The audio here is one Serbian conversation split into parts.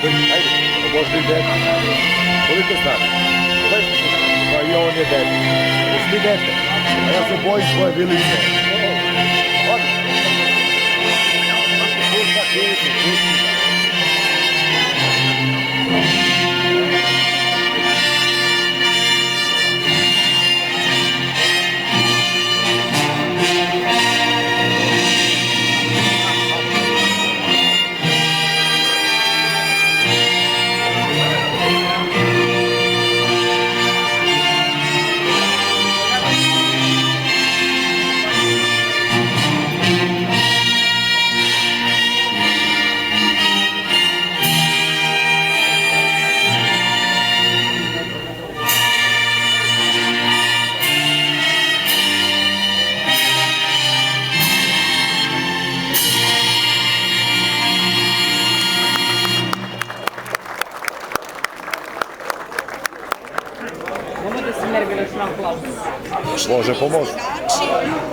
Ajde, možda i dete. Koliko znaš? Pa i on je dete. Jesi ti dete? A ja se bojim svoje vilice. Odi. Pušta, pušta. Može pomoći.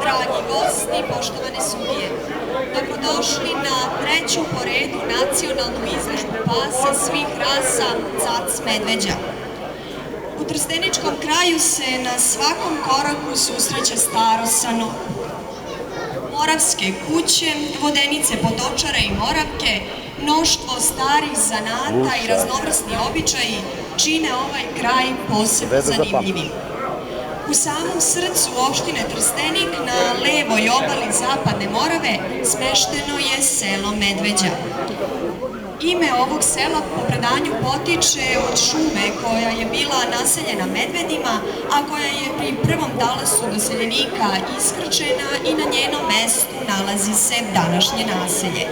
Dragi gosti, poštovane sudije, dobrodošli na treću po redu nacionalnu izložbu pasa svih rasa Cac Medveđa. U trsteničkom kraju se na svakom koraku susreće staro sa novim. Moravske kuće, vodenice potočara i moravke, mnoštvo starih zanata i raznovrsni običaji čine ovaj kraj posebno zanimljivim. U samom srcu opštine Trstenik, na levoj obali Zapadne Morave, smešteno je selo Medveđa. Ime ovog sela po predanju potiče od šume koja je bila naseljena medvedima, a koja je pri prvom talasu doseljenika iskrčena i na njenom mestu nalazi se današnje naselje.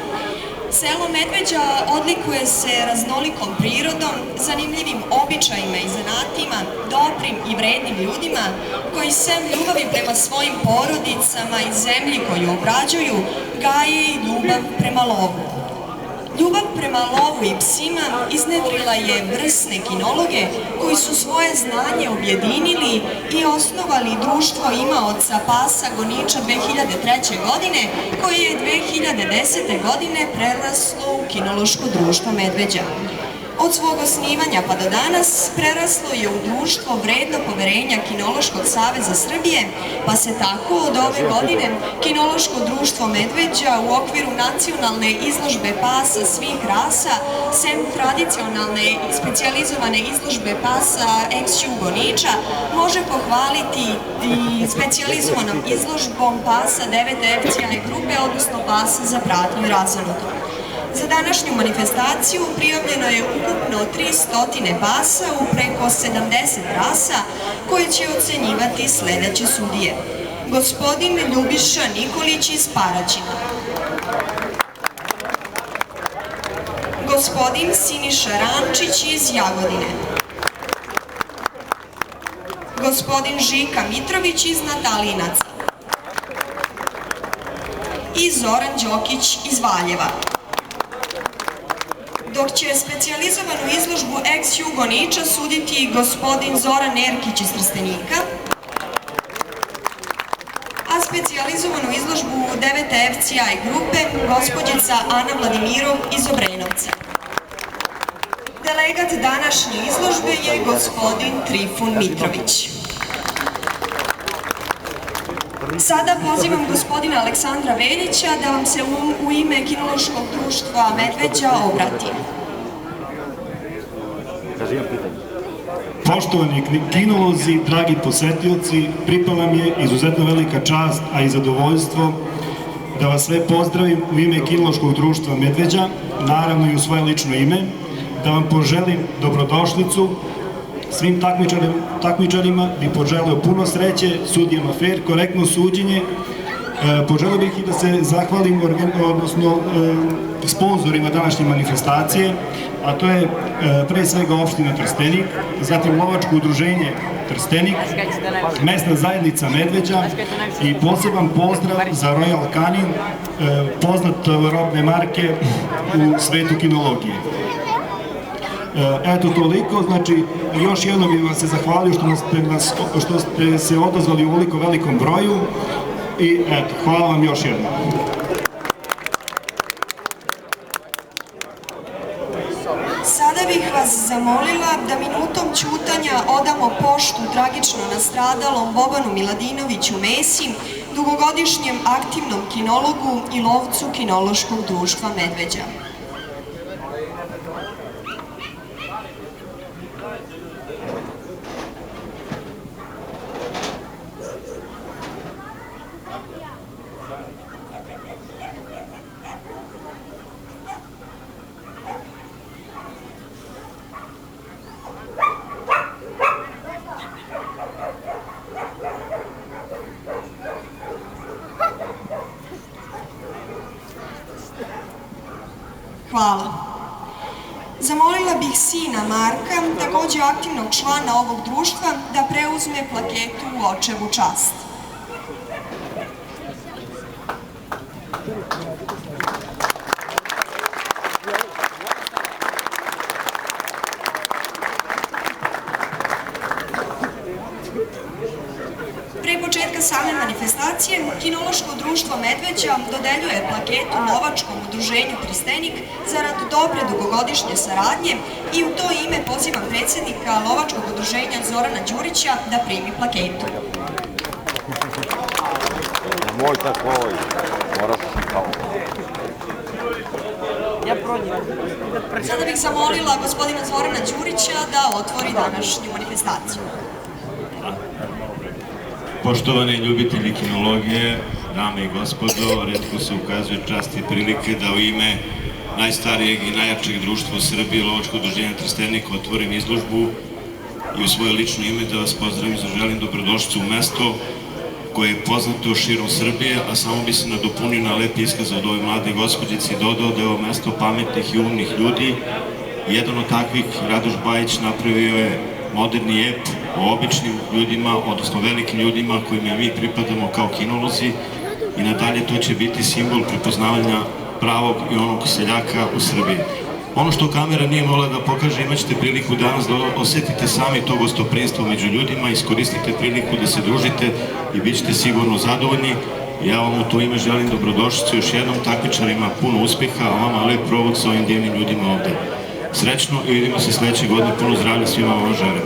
Selo Medveđa odlikuje se raznolikom prirodom, zanimljivim običajima i zanatima, dobrim i vrednim ljudima koji sem ljubavi prema svojim porodicama i zemlji koju obrađuju, gaje i ljubav prema lovu. Ljubav prema lovu i psima iznedrila je vrsne kinologe koji su svoje znanje objedinili i osnovali društvo imaoca pasa goniča 2003. godine, koje je 2010. godine preraslo u kinološko društvo Medveđa. Od svog osnivanja pa do danas preraslo je u društvo vredno poverenja Kinološkog saveza Srbije, pa se tako od ove godine Kinološko društvo Medveđa u okviru nacionalne izložbe pasa svih rasa, sem tradicionalne i specijalizovane izložbe pasa ex-Jugoniča, može pohvaliti i specijalizovanom izložbom pasa 9 FCI grupe, odnosno pasa za pratnju i razonotu. Za današnju manifestaciju prijavljeno je ukupno 300 pasa u preko 70 rasa koje će ocenjivati sledeće sudije. Gospodin Ljubiša Nikolić iz Paraćina. Gospodin Siniša Rančić iz Jagodine. Gospodin Žika Mitrović iz Natalinaca. I Zoran Đokić iz Valjeva. Dok će specijalizovanu izložbu ex-Jugoniča suditi gospodin Zoran Erkić iz Trstenika, a specijalizovanu izložbu 9 FCI grupe gospođica Ana Vladimirov iz Obrenovca. Delegat današnje izložbe je gospodin Trifun Mitrović. Sada pozivam gospodina Aleksandra Veljića da vam se u ime Kinološkog društva Medveđa obrati. Poštovani kinolozi, dragi posetioci, pripala mi je izuzetno velika čast, a i zadovoljstvo da vas sve pozdravim u ime Kinološkog društva Medveđa, naravno i u svoje lično ime, da vam poželim dobrodošlicu. Svim takmičarima bih poželeo puno sreće, sudijama fair, korektno suđenje. Poželeo bih i da se zahvalim sponzorima današnje manifestacije, a to je pre svega opština Trstenik, zatim lovačko udruženje Trstenik, mesna zajednica Medveđa i poseban pozdrav za Royal Canin, poznat robne marke u svetu kinologije. Eto toliko, znači još jednom bih vam se zahvalio što ste se odazvali u ovoliko velikom broju i eto, hvala vam još jednom. Sada bih vas zamolila da minutom ćutanja odamo poštu tragično nastradalom Bobanu Miladinoviću Mesi, dugogodišnjem aktivnom kinologu i lovcu Kinološkog društva Medveđa. Hvala. Zamolila bih sina Marka, takođe aktivnog člana ovog društva, da preuzme plaketu u očevu čast. Pre početka same manifestacije, Kinološko društvo Medveđa dodeljuje plaketu lovačkom udruženju Trstenik zarad dobre dugogodišnje saradnje i u to ime pozivam predsjednika lovačkog udruženja Zorana Đurića da primi plaketu. Moj takoj, moraš kao. Sada bih zamolila gospodina Zorana Đurića da otvori današnju manifestaciju. Poštovani ljubitelji kinologije, dame i gospodo, retko se ukazuje čast i prilike da u ime najstarijeg i najjačeg društva u Srbiji, Lovačko udruženje Trstenik, otvorim izložbu i u svoje lično ime da vas pozdravim i zaželim dobrodošlicu u mesto koje je poznato širom Srbije, a samo bi se nadopunio na lep iskaz od ove mlade gospođice i dodao da je ovo mesto pametnih i umnih ljudi. Jedan od takvih, Radoš Bajić, napravio je moderni ep o običnim ljudima, odnosno velikim ljudima kojima mi pripadamo kao kinolozi i nadalje to će biti simbol prepoznavanja pravog i onog seljaka u Srbiji. Ono što kamera nije mogla da pokaže, imaćete priliku danas da osetite sami to gostoprimstvo među ljudima, iskoristite priliku da se družite i bit ćete sigurno zadovoljni. Ja vam u to ime želim dobrodošlicu još jednom, takmičarima puno uspeha, a vama lep provod sa ovim divnim ljudima ovde. Srećno i vidimo se sledeće godine, puno zdravlja svima vam želim.